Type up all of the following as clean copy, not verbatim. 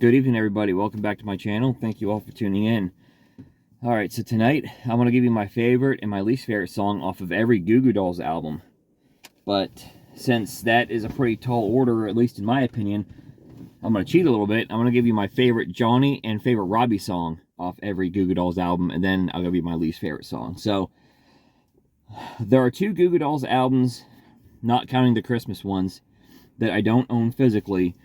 Good evening, everybody. Welcome back to my channel. Thank you all for tuning in. Alright, so tonight I'm going to give you my favorite and my least favorite song off of every Goo Goo Dolls album. But since that is a pretty tall order, at least in my opinion, I'm going to cheat a little bit. I'm going to give you my favorite Johnny and favorite Robbie song off every Goo Goo Dolls album, and then I'll give you my least favorite song. So, there are two Goo Goo Dolls albums, not counting the Christmas ones, that I don't own physically.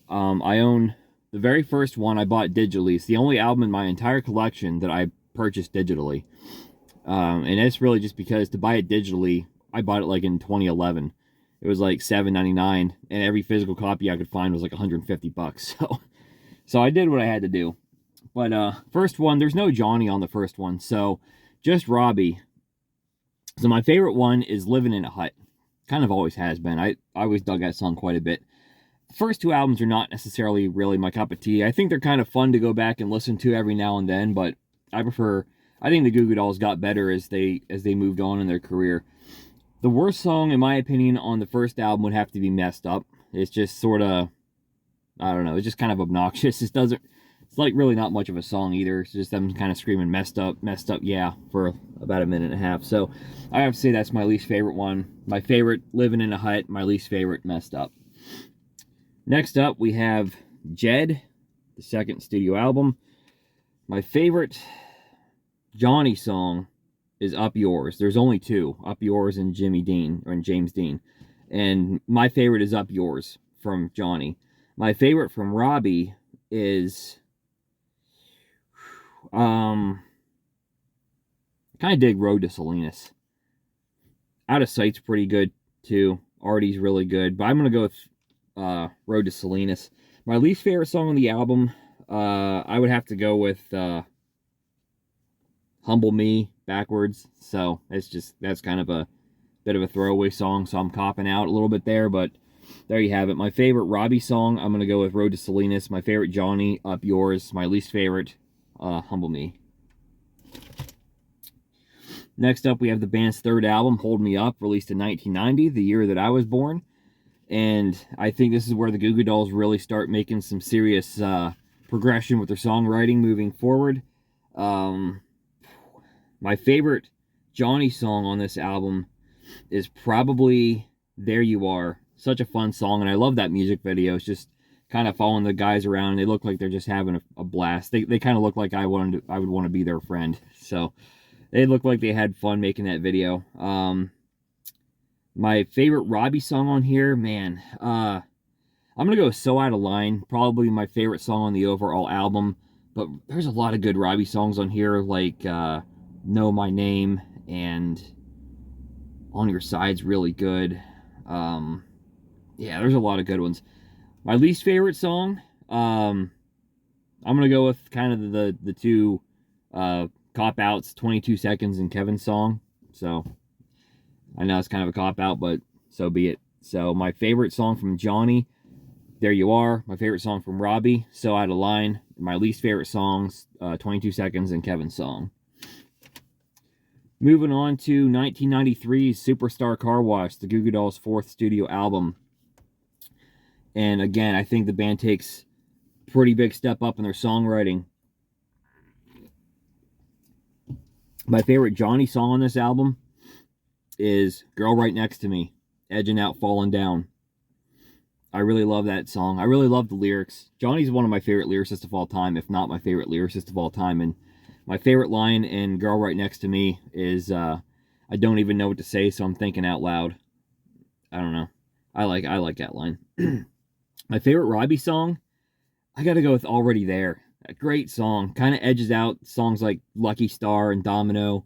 I own the very first one I bought digitally. It's the only album in my entire collection that I purchased digitally. And it's really just because to buy it digitally, I bought it like in 2011. It was like $7.99, and every physical copy I could find was like 150 bucks. So I did what I had to do. But first one, there's no Johnny on the first one, so just Robbie. So my favorite one is Living in a Hut. Kind of always has been. I always dug that song quite a bit. The first two albums are not necessarily really my cup of tea. I think they're kind of fun to go back and listen to every now and then, but I think the Goo Goo Dolls got better as they moved on in their career. The worst song, in my opinion, on the first album would have to be Messed Up. It's just sort of, I don't know, it's just kind of obnoxious. It's like really not much of a song either. It's just them kind of screaming messed up, yeah, for about a minute and a half. So I have to say that's my least favorite one. My favorite, Living in a Hut. My least favorite, Messed Up. Next up, we have Jed, the second studio album. My favorite Johnny song is Up Yours. There's only two, Up Yours and James Dean. And my favorite is Up Yours from Johnny. My favorite from Robbie is kind of dig Road to Salinas. Out of Sight's pretty good too. Artie's really good, but I'm gonna go with Road to Salinas. My least favorite song on the album, I would have to go with Humble Me backwards. So that's kind of a bit of a throwaway song, so I'm copping out a little bit there, but there you have it. My favorite Robbie song, I'm going to go with Road to Salinas. My favorite Johnny, Up Yours. My least favorite, Humble Me. Next up, we have the band's third album, Hold Me Up, released in 1990, the year that I was born. And I think this is where the Goo Goo Dolls really start making some serious progression with their songwriting moving forward. My favorite Johnny song on this album is probably There You Are. Such a fun song, and I love that music video. It's just kind of following the guys around. They look like they're just having a blast. They kind of look like I would want to be their friend. So they look like they had fun making that video. My favorite Robbie song on here, man, I'm going to go So Out of Line. Probably my favorite song on the overall album. But there's a lot of good Robbie songs on here, like Know My Name and On Your Side's really good. Yeah, there's a lot of good ones. My least favorite song, I'm going to go with kind of the two cop-outs, 22 Seconds and Kevin's song. So I know it's kind of a cop-out, but so be it. So my favorite song from Johnny, There You Are. My favorite song from Robbie, So Out of Line. My least favorite songs, 22 Seconds and Kevin's song. Moving on to 1993's Superstar Car Wash, the Goo Goo Dolls' fourth studio album. And again, I think the band takes a pretty big step up in their songwriting. My favorite Johnny song on this album is Girl Right Next to Me, Edging Out, Falling Down. I really love that song. I really love the lyrics. Johnny's one of my favorite lyricists of all time, if not my favorite lyricist of all time. And my favorite line in Girl Right Next to Me is, I don't even know what to say, so I'm thinking out loud. I don't know. I like that line. My favorite Robbie song, I gotta go with Already There. A great song. Kind of edges out songs like Lucky Star and Domino,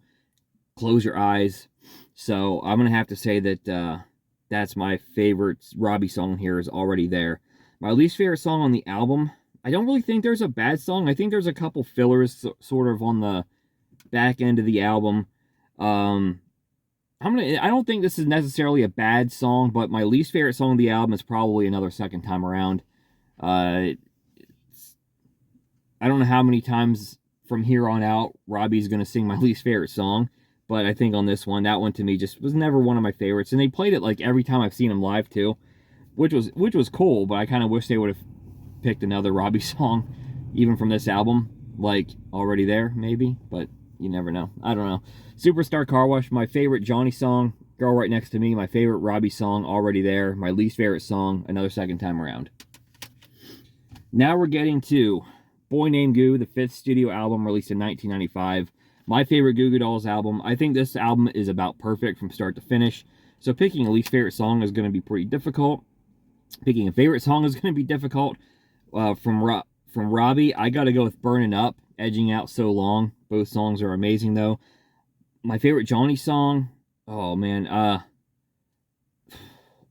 Close Your Eyes. So I'm going to have to say that that's my favorite Robbie song here is Already There. My least favorite song on the album, I don't really think there's a bad song. I think there's a couple fillers sort of on the back end of the album. I don't think this is necessarily a bad song, but my least favorite song of the album is probably Another Second Time Around. I don't know how many times from here on out Robbie's going to sing my least favorite song, but I think on this one, that one to me just was never one of my favorites. And they played it like every time I've seen them live too, which was cool, but I kind of wish they would have picked another Robbie song, even from this album, like Already There, maybe, but you never know. I don't know. Superstar Car Wash, my favorite Johnny song, Girl Right Next to Me, my favorite Robbie song, Already There, my least favorite song, Another Second Time Around. Now we're getting to Boy Named Goo, the 5th studio album released in 1995. My favorite Goo Goo Dolls album. I think this album is about perfect from start to finish. So picking a least favorite song is going to be pretty difficult. Picking a favorite song is going to be difficult. From Robbie, I got to go with Burning Up, Edging Out So Long. Both songs are amazing, though. My favorite Johnny song, oh man,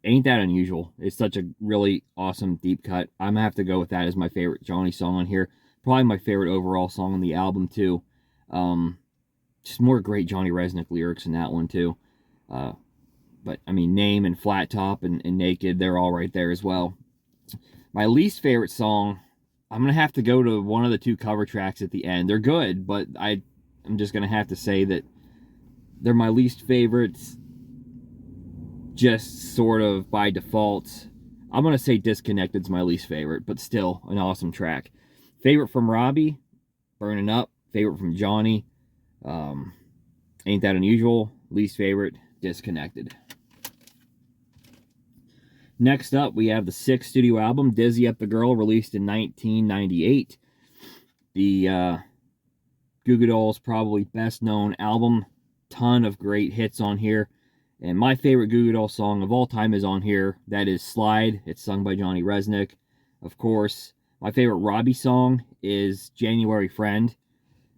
Ain't That Unusual. It's such a really awesome deep cut. I'm gonna have to go with that as my favorite Johnny song on here. Probably my favorite overall song on the album too. Just more great Johnny Rzeznik lyrics in that one too. But I mean, Name and Flat Top and Naked, they're all right there as well. My least favorite song, I'm gonna have to go to one of the 2 cover tracks at the end. They're good, but I'm just gonna have to say that they're my least favorites, just sort of by default. I'm gonna say Disconnected's my least favorite, but still an awesome track. Favorite from Robbie, Burning Up. Favorite from Johnny, Ain't That Unusual. Least favorite, Disconnected. Next up, we have the 6th studio album, Dizzy Up the Girl, released in 1998. The Goo Goo Dolls' probably best known album. Ton of great hits on here. And my favorite Goo Goo Dolls song of all time is on here. That is Slide. It's sung by Johnny Rzeznik, of course. My favorite Robbie song is January Friend.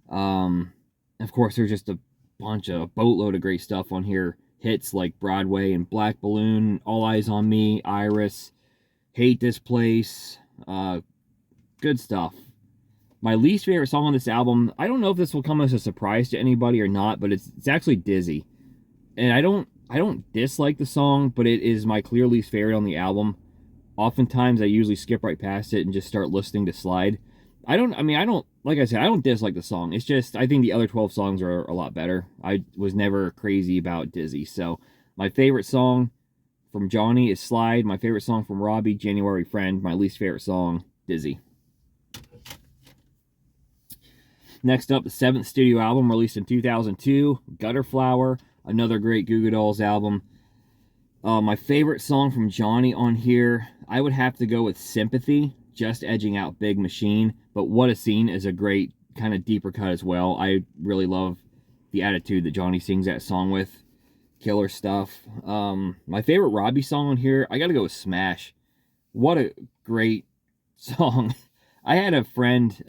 Of course, there's just a boatload of great stuff on here. Hits like Broadway and Black Balloon, All Eyes on Me, Iris, Hate This Place. Good stuff. My least favorite song on this album, I don't know if this will come as a surprise to anybody or not, but it's actually Dizzy. And I don't dislike the song, but it is my clear least favorite on the album. Oftentimes I usually skip right past it and just start listening to Slide. Like I said, I don't dislike the song. It's just, I think the other 12 songs are a lot better. I was never crazy about Dizzy. So my favorite song from Johnny is Slide. My favorite song from Robbie, January Friend. My least favorite song, Dizzy. Next up, the 7th studio album released in 2002, Gutter Flower, another great Goo Goo Dolls album. My favorite song from Johnny on here, I would have to go with Sympathy, just edging out Big Machine, but What a Scene is a great kind of deeper cut as well. I really love the attitude that Johnny sings that song with. Killer stuff. My favorite Robbie song on here, I gotta go with Smash. What a great song. I had a friend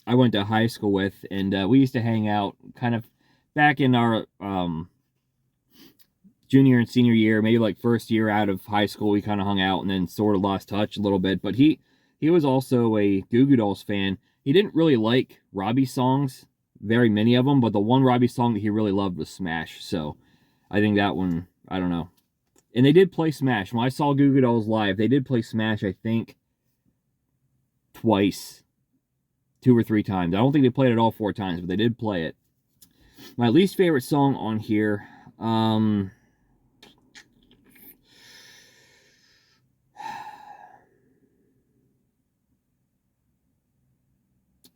I went to high school with, and we used to hang out kind of back in our junior and senior year, maybe like first year out of high school. We kind of hung out and then sort of lost touch a little bit. But he was also a Goo Goo Dolls fan. He didn't really like Robbie songs, very many of them, but the one Robbie song that he really loved was Smash. So I think that one, I don't know. And they did play Smash. When I saw Goo Goo Dolls live, they did play Smash, I think, twice. 2 or 3 times. I don't think they played it all 4 times, but they did play it. My least favorite song on here,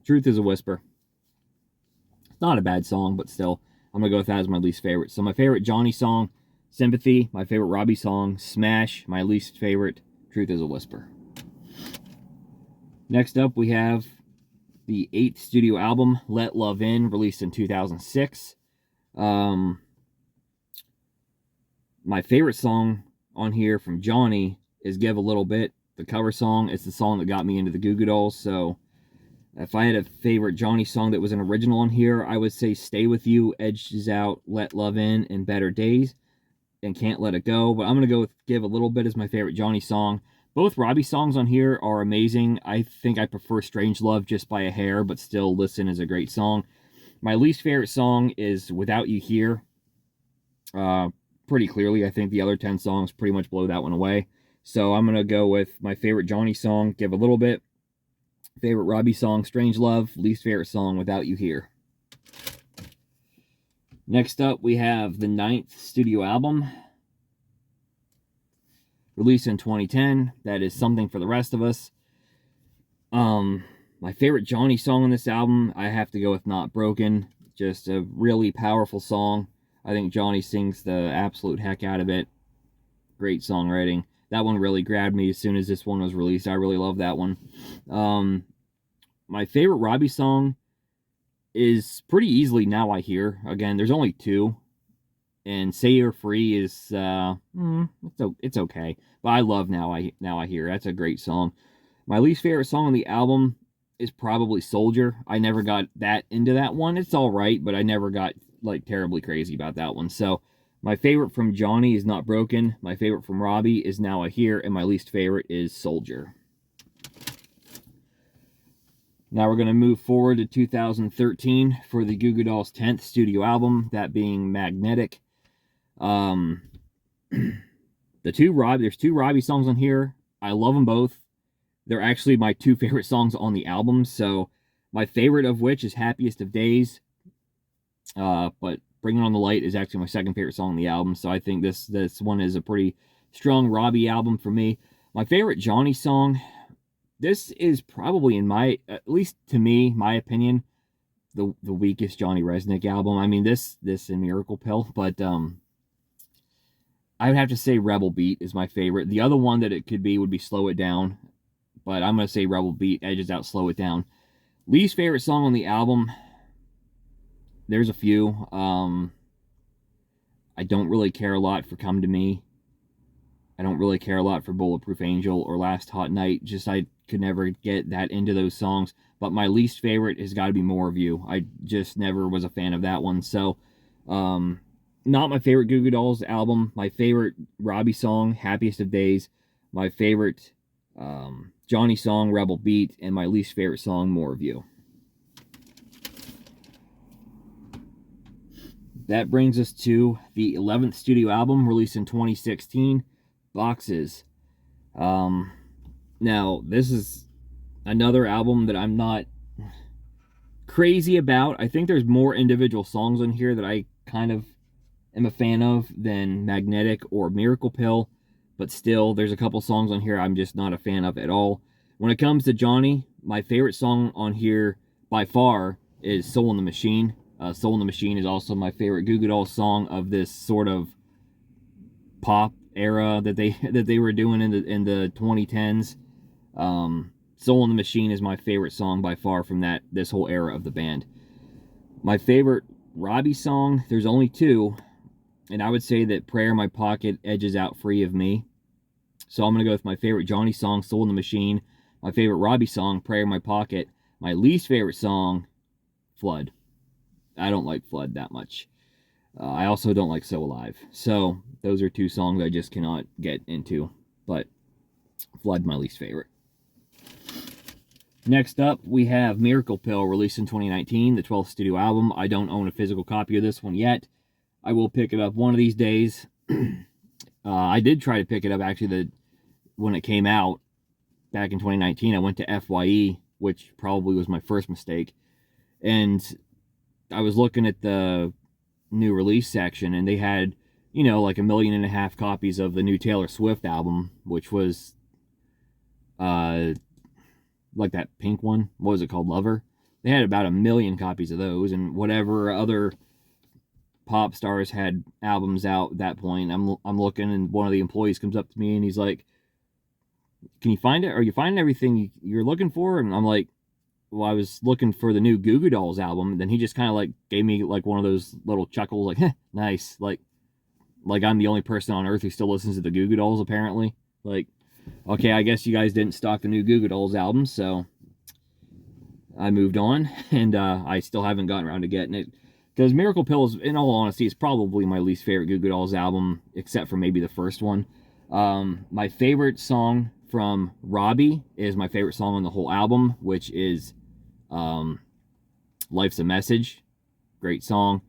Truth is a Whisper. It's not a bad song, but still, I'm going to go with that as my least favorite. So my favorite Johnny song, Sympathy. My favorite Robbie song, Smash. My least favorite, Truth is a Whisper. Next up, we have the 8th studio album, Let Love In, released in 2006. My favorite song on here from Johnny is Give a Little Bit, the cover song. It's the song that got me into the Goo Goo Dolls. So if I had a favorite Johnny song that was an original on here, I would say Stay With You edges out Let Love In and Better Days and Can't Let It Go. But I'm going to go with Give a Little Bit as my favorite Johnny song. Both Robbie songs on here are amazing. I think I prefer Strange Love just by a hair, but still Listen is a great song. My least favorite song is Without You Here. Pretty clearly, I think the other 10 songs pretty much blow that one away. So I'm going to go with my favorite Johnny song, Give a Little Bit. Favorite Robbie song, Strange Love. Least favorite song, Without You Here. Next up, we have the 9th studio album, released in 2010. That is Something for the Rest of Us. My favorite Johnny song on this album, I have to go with Not Broken. Just a really powerful song. I think Johnny sings the absolute heck out of it. Great songwriting. That one really grabbed me as soon as this one was released. I really love that one. My favorite Robbie song is pretty easily Now I Hear. Again, there's only two. And Say You're Free is it's okay. But I love Now I Hear. That's a great song. My least favorite song on the album is probably Soldier. I never got that into that one. It's all right, but I never got like terribly crazy about that one. So my favorite from Johnny is Not Broken. My favorite from Robbie is Now I Hear, and my least favorite is Soldier. Now we're going to move forward to 2013 for the Goo Goo Dolls' 10th studio album, that being Magnetic. There's two Robbie songs on here. I love them both. They're actually my two favorite songs on the album. So my favorite of which is Happiest of Days. But Bringing on the Light is actually my second favorite song on the album. So I think this one is a pretty strong Robbie album for me. My favorite Johnny song, this is probably at least to me, my opinion, the weakest Johnny Rzeznik album. I mean, this and Miracle Pill, but I would have to say Rebel Beat is my favorite. The other one that it could be would be Slow It Down, but I'm going to say Rebel Beat edges out Slow It Down. Least favorite song on the album, there's a few. I don't really care a lot for Come to Me. I don't really care a lot for Bulletproof Angel or Last Hot Night. Just I could never get that into those songs. But my least favorite has got to be More of You. I just never was a fan of that one. So, not my favorite Goo Goo Dolls album. My favorite Robbie song, Happiest of Days. My favorite Johnny song, Rebel Beat. And my least favorite song, More of You. That brings us to the 11th studio album, released in 2016, Boxes. Now, this is another album that I'm not crazy about. I think there's more individual songs on here that I kind of am a fan of than Magnetic or Miracle Pill, but still, there's a couple songs on here I'm just not a fan of at all. When it comes to Johnny, my favorite song on here by far is Soul in the Machine. Soul in the Machine is also my favorite Goo Goo Dolls song of this sort of pop era that they were doing in the 2010s. Soul in the Machine is my favorite song by far from this whole era of the band. My favorite Robbie song, there's only two, and I would say that Prayer in My Pocket edges out Free of Me. So I'm going to go with my favorite Johnny song, Soul in the Machine. My favorite Robbie song, Prayer in My Pocket. My least favorite song, Flood. I don't like Flood that much. I also don't like So Alive. So those are two songs I just cannot get into. But Flood, my least favorite. Next up, we have Miracle Pill, released in 2019, the 12th studio album. I don't own a physical copy of this one yet. I will pick it up one of these days. I did try to pick it up, actually, when it came out back in 2019. I went to FYE, which probably was my first mistake. And I was looking at the new release section, and they had, like 1.5 million copies of the new Taylor Swift album, which was like that pink one. What was it called? Lover. They had about 1 million copies of those, and whatever other pop stars had albums out at that point. I'm looking, and one of the employees comes up to me and he's like, "Can you find it? Are you finding everything you're looking for?" And I'm like, "Well, I was looking for the new Goo Goo Dolls album." And then he just kind of like gave me like one of those little chuckles, like, "Heh, nice." Like I'm the only person on earth who still listens to the Goo Goo Dolls, apparently. Like, okay, I guess you guys didn't stock the new Goo Goo Dolls album, so I moved on, and I still haven't gotten around to getting it. Because Miracle Pill is, in all honesty, is probably my least favorite Goo Goo Dolls album, except for maybe the first one. My favorite song from Robbie is my favorite song on the whole album, which is Life's a Message. Great song.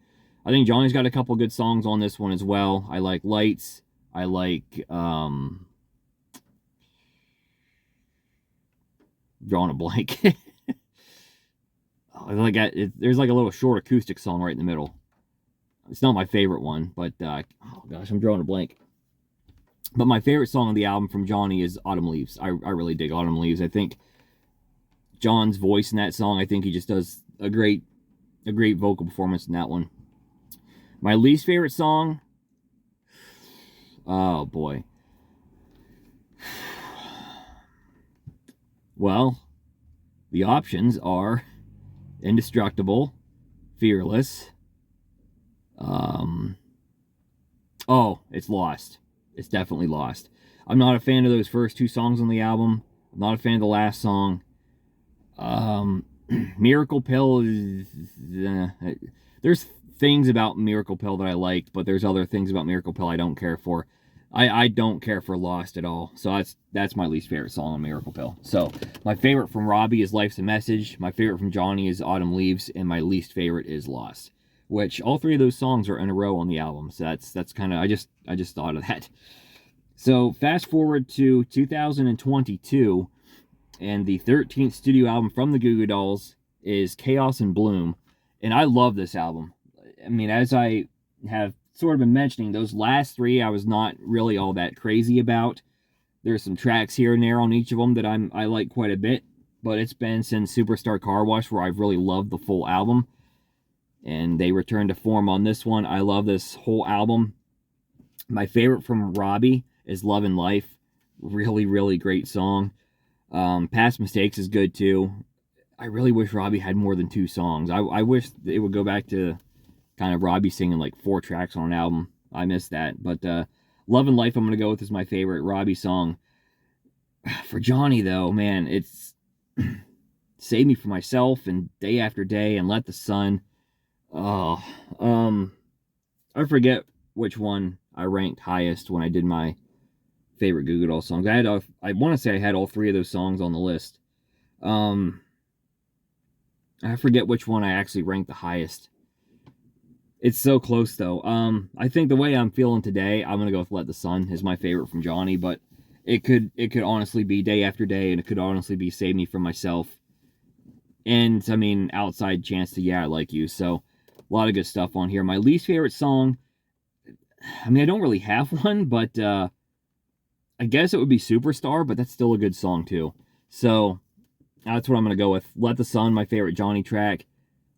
I think Johnny's got a couple good songs on this one as well. I like Lights. I like drawing a blank. There's like a little short acoustic song right in the middle. It's not my favorite one, but oh gosh, I'm drawing a blank. But my favorite song on the album from Johnny is Autumn Leaves. I really dig Autumn Leaves. I think John's voice in that song. I think he just does a great vocal performance in that one. My least favorite song, oh boy. Well, the options are Indestructible, Fearless. Oh, it's Lost. It's definitely Lost. I'm not a fan of those first 2 songs on the album. I'm not a fan of the last song. Miracle Pill is... there's things about Miracle Pill that I liked, but there's other things about Miracle Pill I don't care for. I don't care for Lost at all. So that's my least favorite song on Miracle Pill. So my favorite from Robbie is Life's a Message. My favorite from Johnny is Autumn Leaves. And my least favorite is Lost. Which all 3 of those songs are in a row on the album. So that's kind of, I just thought of that. So fast forward to 2022, and the 13th studio album from the Goo Goo Dolls is Chaos in Bloom. And I love this album. I mean, as I have sort of been mentioning, those last 3 I was not really all that crazy about. There's some tracks here and there on each of them that I like quite a bit. But it's been since Superstar Car Wash where I've really loved the full album. And they returned to form on this one. I love this whole album. My favorite from Robbie is Love and Life. Really, really great song. Past Mistakes is good too. I really wish Robbie had more than 2 songs. I wish it would go back to kind of Robbie singing like 4 tracks on an album. I miss that. But Love and Life I'm going to go with as my favorite Robbie song. For Johnny though, man, it's Save Me From Myself and Day After Day and Let the Sun. Oh, I forget which one I ranked highest when I did my favorite Goo Goo Dolls songs. I want to say I had all 3 of those songs on the list. I forget which one I actually ranked the highest. It's so close though. I think the way I'm feeling today, I'm gonna go with Let the Sun is my favorite from Johnny, but it could honestly be Day After Day, and it could honestly be Save Me From Myself. And I mean, Outside Chance to Yeah, I Like You. So a lot of good stuff on here. My least favorite song, I mean, I don't really have one, but I guess it would be Superstar, but that's still a good song too. So that's what I'm going to go with. Let the Sun, my favorite Johnny track.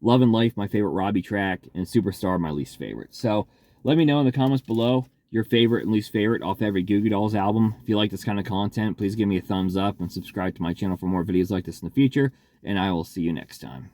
Love and Life, my favorite Robbie track. And Superstar, my least favorite. So let me know in the comments below your favorite and least favorite off every Goo Goo Dolls album. If you like this kind of content, please give me a thumbs up and subscribe to my channel for more videos like this in the future. And I will see you next time.